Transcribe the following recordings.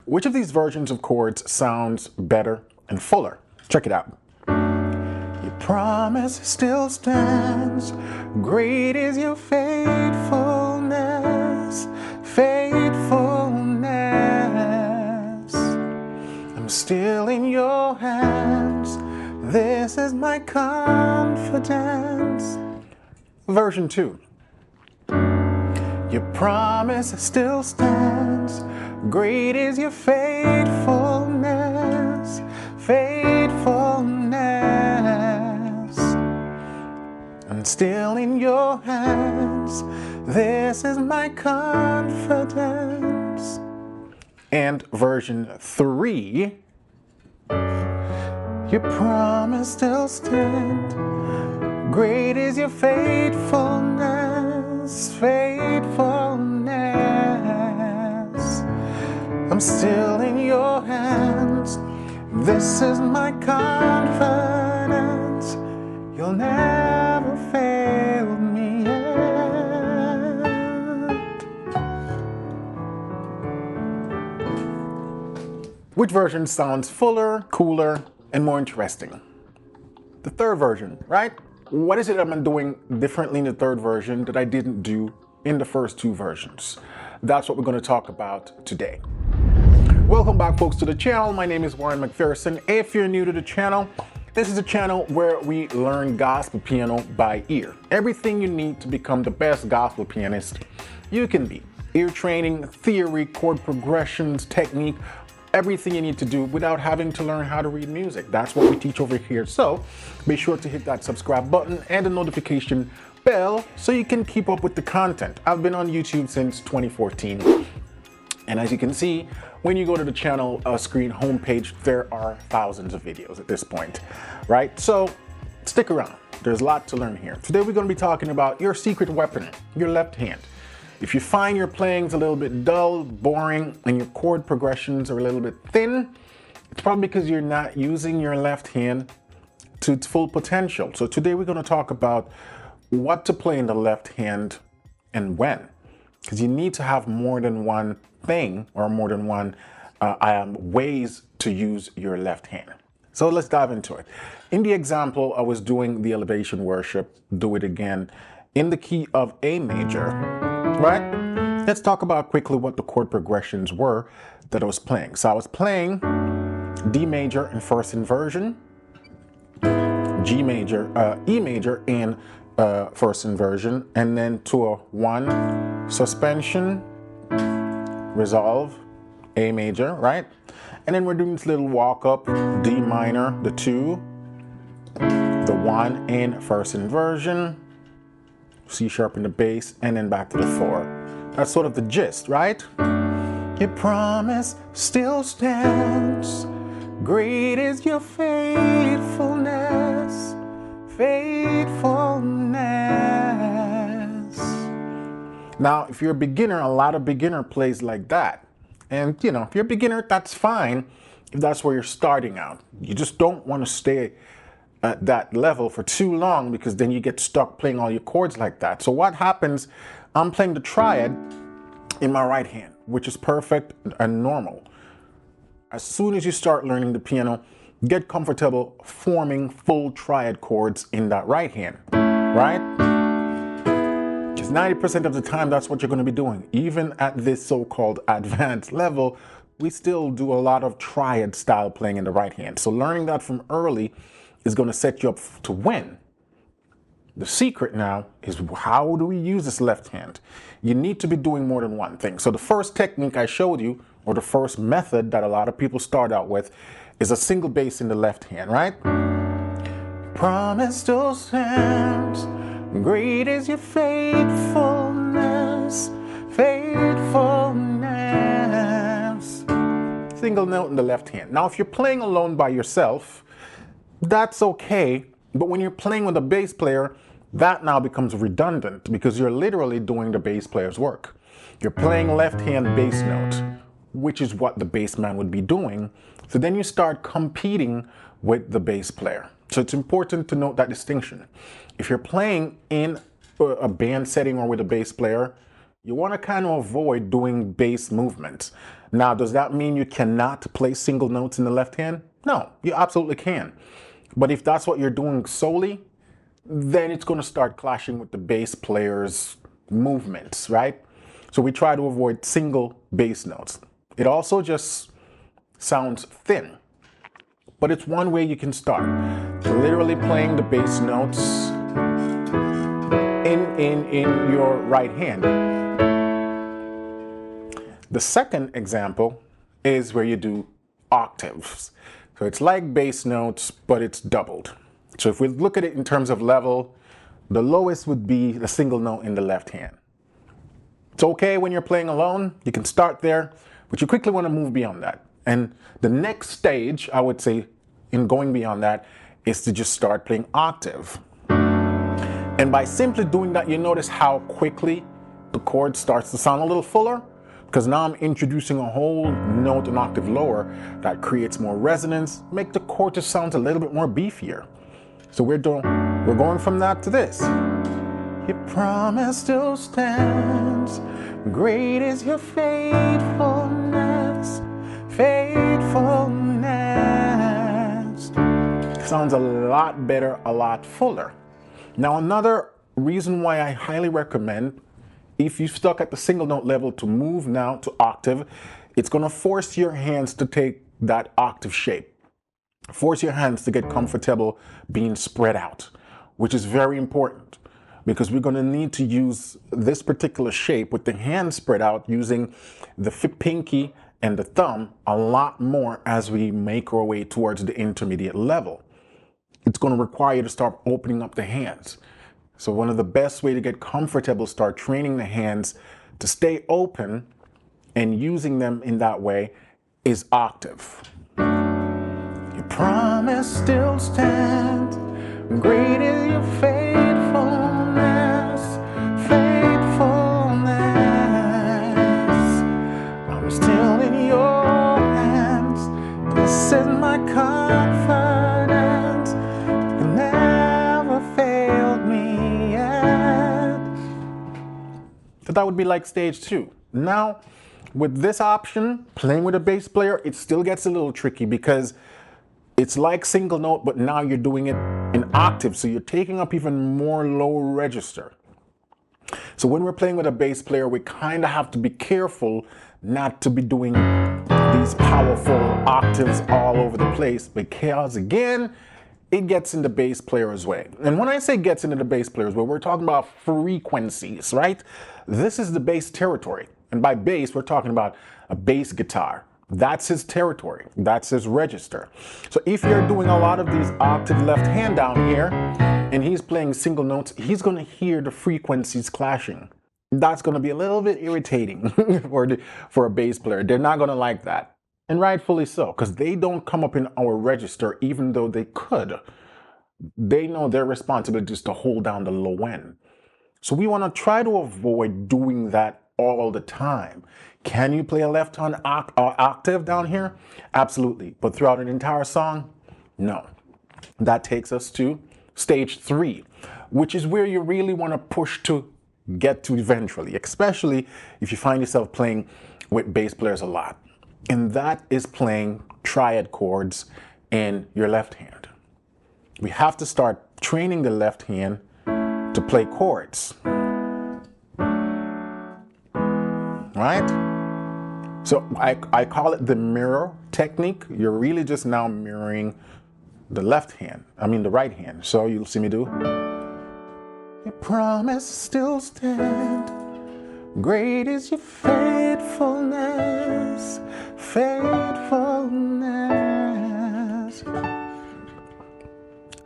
Which of these versions of chords sounds better and fuller? Check it out. Your promise still stands. Great is your faithfulness. Faithfulness. I'm still in your hands. This is my confidence. Version 2. Your promise still stands. Great is your faithfulness. Faithfulness. I'm still in your hands. This is my confidence. And version 3. Your promise still stands. Great is your faithfulness. Faithfulness. I'm still in your hands. This is my confidence. You'll never fail me yet. Which version sounds fuller, cooler, and more interesting? The third version, right? What is it I'm doing differently in the third version that I didn't do in the first two versions? That's what we're going to talk about today. Welcome back, folks, to the channel. My name is Warren McPherson. If you're new to the channel, this is a channel where we learn gospel piano by ear. Everything you need to become the best gospel pianist you can be. Ear training, theory, chord progressions, technique, everything you need to do without having to learn how to read music. That's what we teach over here. So be sure to hit that subscribe button and the notification bell so you can keep up with the content. I've been on YouTube since 2014. And as you can see, when you go to the channel screen homepage, there are thousands of videos at this point, right? So stick around. There's a lot to learn here. Today we're going to be talking about your secret weapon, your left hand. If you find your playing's a little bit dull, boring, and your chord progressions are a little bit thin, it's probably because you're not using your left hand to its full potential. So today we're going to talk about what to play in the left hand and when. Because you need to have more than one thing or more than one ways to use your left hand. So let's dive into it. In the example, I was doing the elevation worship, do it again, in the key of A major, right? Let's talk about quickly what the chord progressions were that I was playing. So I was playing D major in first inversion, G major, E major in first inversion, and then to a 1 suspension, resolve, A major, right? And then we're doing this little walk up, D minor, the 2, the 1 in first inversion, C sharp in the bass, and then back to the 4. That's sort of the gist, right? Your promise still stands. Great is your faithfulness. Faithfulness. Now, if you're a beginner, a lot of beginner plays like that. And, you know, if you're a beginner, that's fine if that's where you're starting out. You just don't want to stay at that level for too long because then you get stuck playing all your chords like that. So what happens, I'm playing the triad in my right hand, which is perfect and normal. As soon as you start learning the piano, get comfortable forming full triad chords in that right hand, right? Because 90% of the time, that's what you're going to be doing. Even at this so-called advanced level, we still do a lot of triad style playing in the right hand. So learning that from early is going to set you up to win. The secret now is how do we use this left hand? You need to be doing more than one thing. So the first technique I showed you, or the first method that a lot of people start out with, is a single bass in the left hand, right? Promise still stands. Great is your faithfulness. Faithfulness. Single note in the left hand. Now, if you're playing alone by yourself, that's okay. But when you're playing with a bass player, that now becomes redundant because you're literally doing the bass player's work. You're playing left hand bass note, which is what the bass man would be doing. So then you start competing with the bass player. So it's important to note that distinction. If you're playing in a band setting or with a bass player, you want to kind of avoid doing bass movements. Now, does that mean you cannot play single notes in the left hand? No, you absolutely can. But if that's what you're doing solely, then it's going to start clashing with the bass player's movements, right? So we try to avoid single bass notes. It also just sounds thin, but it's one way you can start. Literally playing the bass notes in your right hand. The second example is where you do octaves. So it's like bass notes, but it's doubled. So if we look at it in terms of level, the lowest would be the single note in the left hand. It's okay when you're playing alone, you can start there, but you quickly want to move beyond that. And the next stage, I would say, in going beyond that, is to just start playing octave. And by simply doing that, you notice how quickly the chord starts to sound a little fuller, because now I'm introducing a whole note an octave lower that creates more resonance, make the chord just sound a little bit more beefier. So we're going from that to this. Your promise still stands, great is your faithfulness, faithfulness. Sounds a lot better, a lot fuller. Now, another reason why I highly recommend, if you're stuck at the single note level, to move now to octave, it's going to force your hands to take that octave shape. Force your hands to get comfortable being spread out, which is very important because we're going to need to use this particular shape with the hands spread out using the pinky and the thumb a lot more as we make our way towards the intermediate level. It's going to require you to start opening up the hands. So one of the best way to get comfortable, start training the hands to stay open and using them in that way is octave. Your promise still stands, great is your faithfulness, faithfulness. I'm still in your hands, this is my confidence, you never failed me yet. So that would be like stage 2. Now, with this option, playing with a bass player, it still gets a little tricky because it's like single note, but now you're doing it in octave, so you're taking up even more low register. So when we're playing with a bass player, we kind of have to be careful not to be doing these powerful octaves all over the place because, again, it gets in the bass player's way. And when I say gets into the bass player's way, we're talking about frequencies, right? This is the bass territory. And by bass, we're talking about a bass guitar. That's his territory. That's his register. So if you're doing a lot of these octave left hand down here and he's playing single notes, he's going to hear the frequencies clashing. That's going to be a little bit irritating for a bass player. They're not going to like that. And rightfully so, because they don't come up in our register even though they could. They know their responsibility is to hold down the low end. So we want to try to avoid doing that all the time. Can you play a left hand octave down here? Absolutely. But throughout an entire song? No. That takes us to stage 3, which is where you really want to push to get to eventually, especially if you find yourself playing with bass players a lot. And that is playing triad chords in your left hand. We have to start training the left hand to play chords. Right? So I call it the mirror technique. You're really just now mirroring the right hand. So you'll see me do. Your promise still stand. Great is your faithfulness, faithfulness.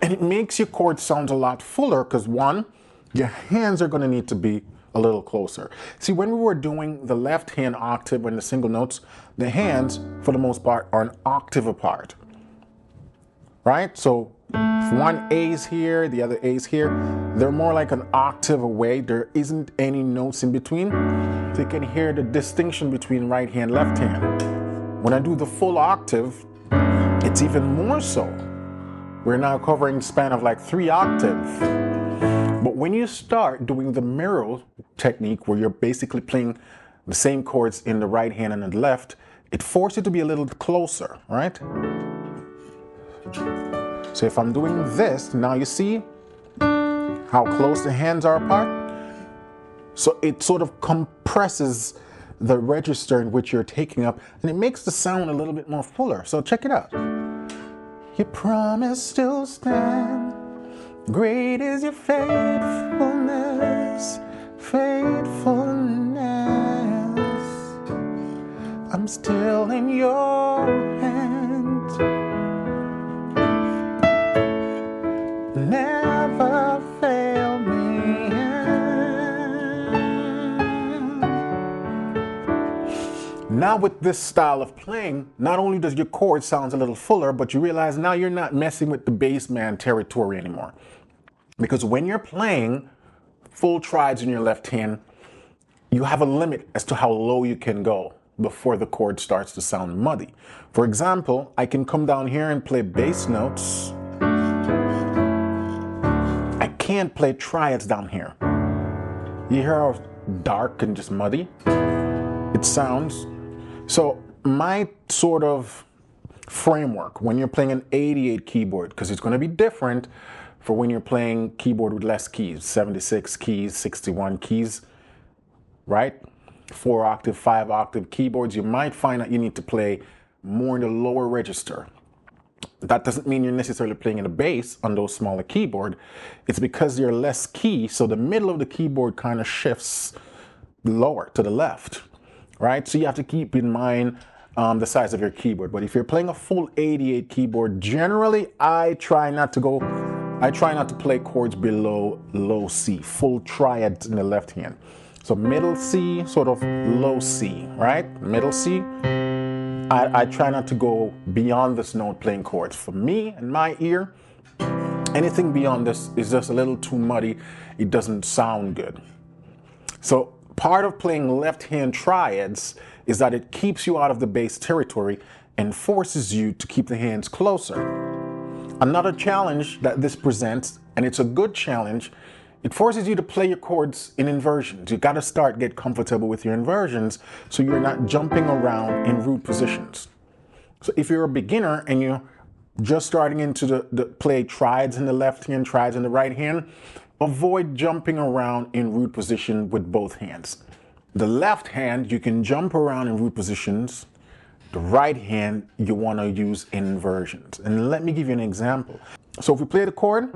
And it makes your chord sound a lot fuller because one, your hands are going to need to be a little closer. See, when we were doing the left hand octave and the single notes, the hands, for the most part, are an octave apart. Right? So if one A is here, the other A is here, they're more like an octave away. There isn't any notes in between. So you can hear the distinction between right hand, left hand. When I do the full octave, it's even more so. We're now covering a span of like 3 octaves. But when you start doing the mirror technique, where you're basically playing the same chords in the right hand and the left, it forces you to be a little closer, right? So if I'm doing this, now you see how close the hands are apart? So it sort of compresses the register in which you're taking up, and it makes the sound a little bit more fuller. So check it out. Your promise still stands. Great is your faithfulness, faithfulness. I'm still in your hands. Never fail me yet. Now with this style of playing, not only does your chord sound a little fuller, but you realize now you're not messing with the bass man territory anymore. Because when you're playing full triads in your left hand, you have a limit as to how low you can go before the chord starts to sound muddy. For example, I can come down here and play bass notes. I can't play triads down here. You hear how dark and just muddy it sounds? So my sort of framework when you're playing an 88 keyboard, because it's going to be different for when you're playing keyboard with less keys, 76 keys, 61 keys, right? 4 octave, 5 octave keyboards, you might find that you need to play more in the lower register. That doesn't mean you're necessarily playing in the bass on those smaller keyboard. It's because you're less key, so the middle of the keyboard kind of shifts lower to the left, right? So you have to keep in mind the size of your keyboard. But if you're playing a full 88 keyboard, generally I try not to play chords below low C, full triads in the left hand. So middle C, sort of low C, right? Middle C. I try not to go beyond this note playing chords. For me and my ear, anything beyond this is just a little too muddy. It doesn't sound good. So part of playing left hand triads is that it keeps you out of the bass territory and forces you to keep the hands closer. Another challenge that this presents, and it's a good challenge, it forces you to play your chords in inversions. You got to get comfortable with your inversions so you're not jumping around in root positions. So if you're a beginner and you're just starting into the play triads in the left hand, triads in the right hand, avoid jumping around in root position with both hands. The left hand, you can jump around in root positions. The right hand, you want to use inversions. And let me give you an example. So if we play the chord,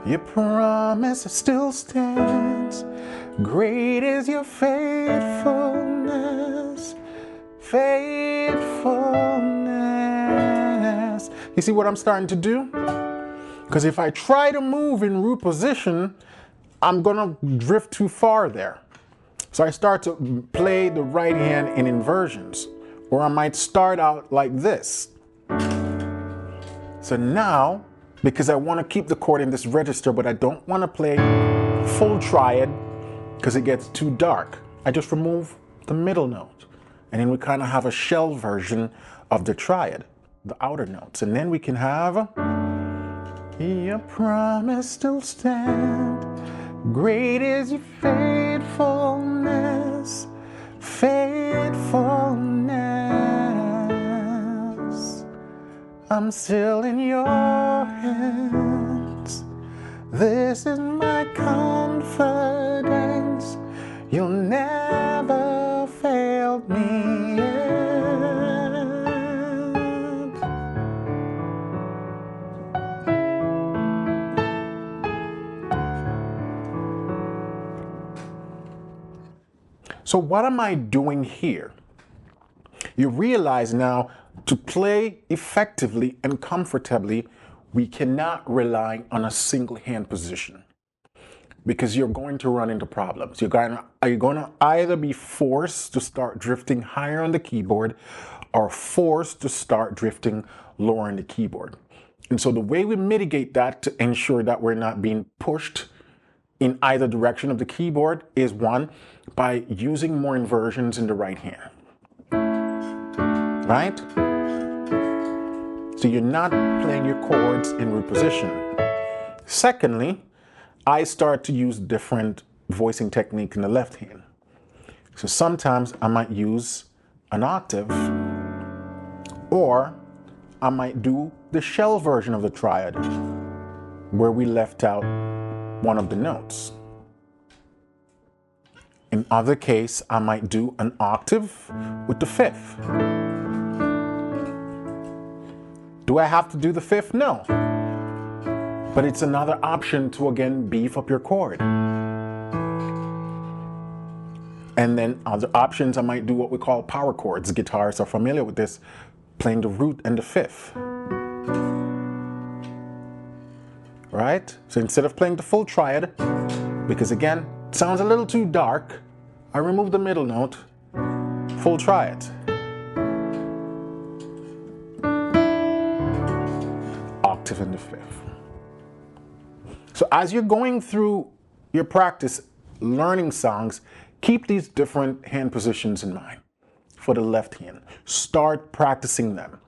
your promise still stands. Great is your faithfulness, faithfulness. You see what I'm starting to do? Because if I try to move in root position, I'm gonna drift too far there. So I start to play the right hand in inversions, or I might start out like this. So now, because I want to keep the chord in this register, but I don't want to play full triad because it gets too dark, I just remove the middle note. And then we kind of have a shell version of the triad, the outer notes. And then we can have your promise still stand. Great is your faithfulness, faithfulness. I'm still in your hands. This is my confidence. You'll never fail me yet. So what am I doing here? You realize now, to play effectively and comfortably, we cannot rely on a single hand position because you're going to run into problems. You're going to either be forced to start drifting higher on the keyboard or forced to start drifting lower on the keyboard. And so the way we mitigate that to ensure that we're not being pushed in either direction of the keyboard is, one, by using more inversions in the right hand. Right? So you're not playing your chords in root position. Secondly, I start to use different voicing technique in the left hand. So sometimes I might use an octave, or I might do the shell version of the triad, where we left out one of the notes. In other case, I might do an octave with the fifth. Do I have to do the fifth? No. But it's another option to, again, beef up your chord. And then other options, I might do what we call power chords. Guitarists are familiar with this, playing the root and the fifth. Right? So instead of playing the full triad, because again, it sounds a little too dark, I remove the middle note, full triad. Octave in the fifth. So as you're going through your practice learning songs, keep these different hand positions in mind for the left hand. Start practicing them.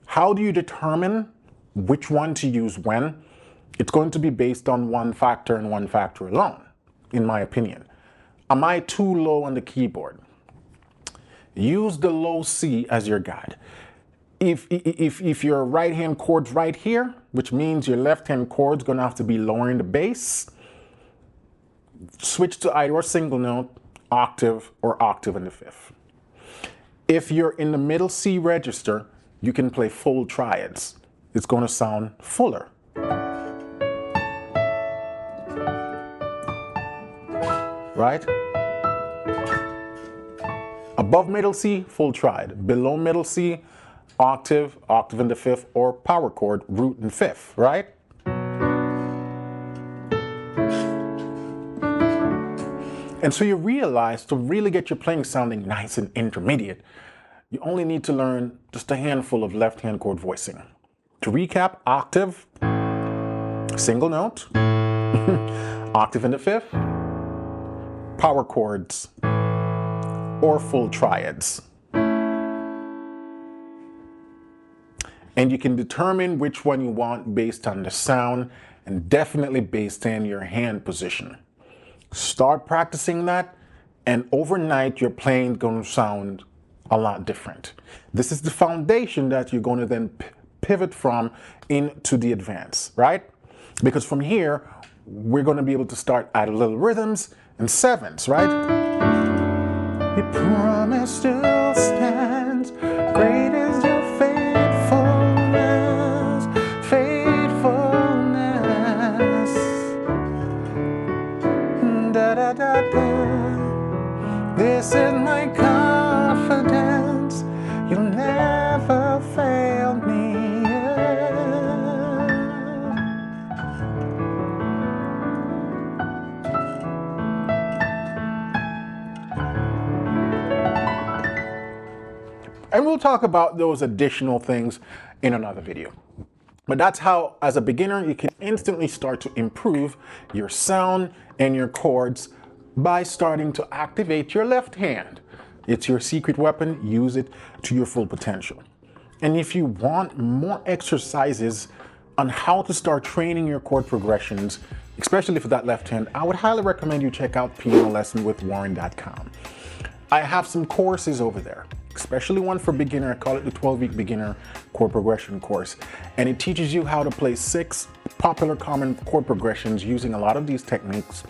How do you determine which one to use when? It's going to be based on one factor and one factor alone, in my opinion. Am I too low on the keyboard? Use the low C as your guide. If your right hand chord's right here, which means your left hand chord's gonna have to be lowering the bass, switch to either a single note, octave, or octave in the fifth. If you're in the middle C register, you can play full triads. It's gonna sound fuller. Right? Above middle C, full triad. Below middle C, octave, octave in the fifth, or power chord, root and fifth, right? And so you realize to really get your playing sounding nice and intermediate, you only need to learn just a handful of left hand chord voicing. To recap, octave, single note, octave in the fifth, power chords, or full triads. And you can determine which one you want based on the sound and definitely based on your hand position. Start practicing that, and overnight your playing is going to sound a lot different. This is the foundation that you're going to then pivot from into the advance, right? Because from here, we're going to be able to start adding little rhythms and sevenths, right? We promise to stand, great is your faithfulness, faithfulness. Da da da da. This is my confidence, you'll never fail me. And we'll talk about those additional things in another video. But that's how, as a beginner, you can instantly start to improve your sound and your chords by starting to activate your left hand. It's your secret weapon. Use it to your full potential. And if you want more exercises on how to start training your chord progressions, especially for that left hand, I would highly recommend you check out pianolessonwithwarren.com. I have some courses over there, especially one for beginner. I call it the 12-week beginner chord progression course. And it teaches you how to play 6 popular common chord progressions using a lot of these techniques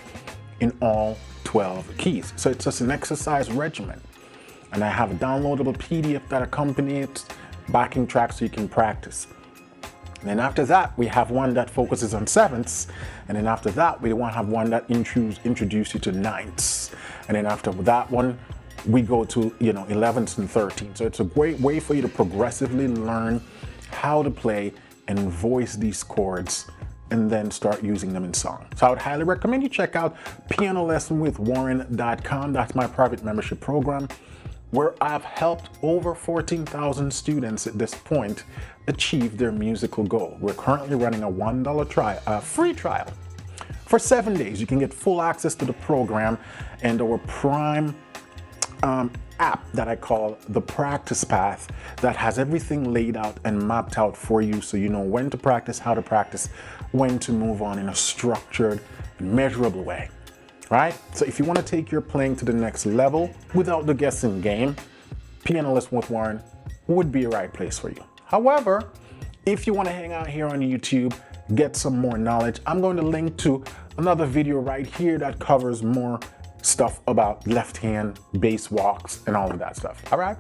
in all 12 keys. So it's just an exercise regimen. And I have a downloadable PDF that accompanies it, backing tracks so you can practice. And then after that, we have one that focuses on sevenths. And then after that, we want to have one that introduces you to ninths. And then after that one, we go to 11th and 13th. So it's a great way for you to progressively learn how to play and voice these chords and then start using them in song. So I would highly recommend you check out pianolessonwithwarren.com. That's my private membership program, where I've helped over 14,000 students at this point achieve their musical goal. We're currently running a $1 free trial. For 7 days, you can get full access to the program and our prime app that I call the Practice Path, that has everything laid out and mapped out for you, so you know when to practice, how to practice, when to move on in a structured, measurable way, right? So if you want to take your playing to the next level without the guessing game, Pianolist with Warren would be a right place for you. However, if you want to hang out here on YouTube, get some more knowledge, I'm going to link to another video right here that covers more stuff about left hand bass walks and all of that stuff. All right.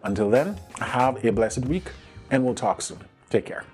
Until then, have a blessed week and we'll talk soon. Take care.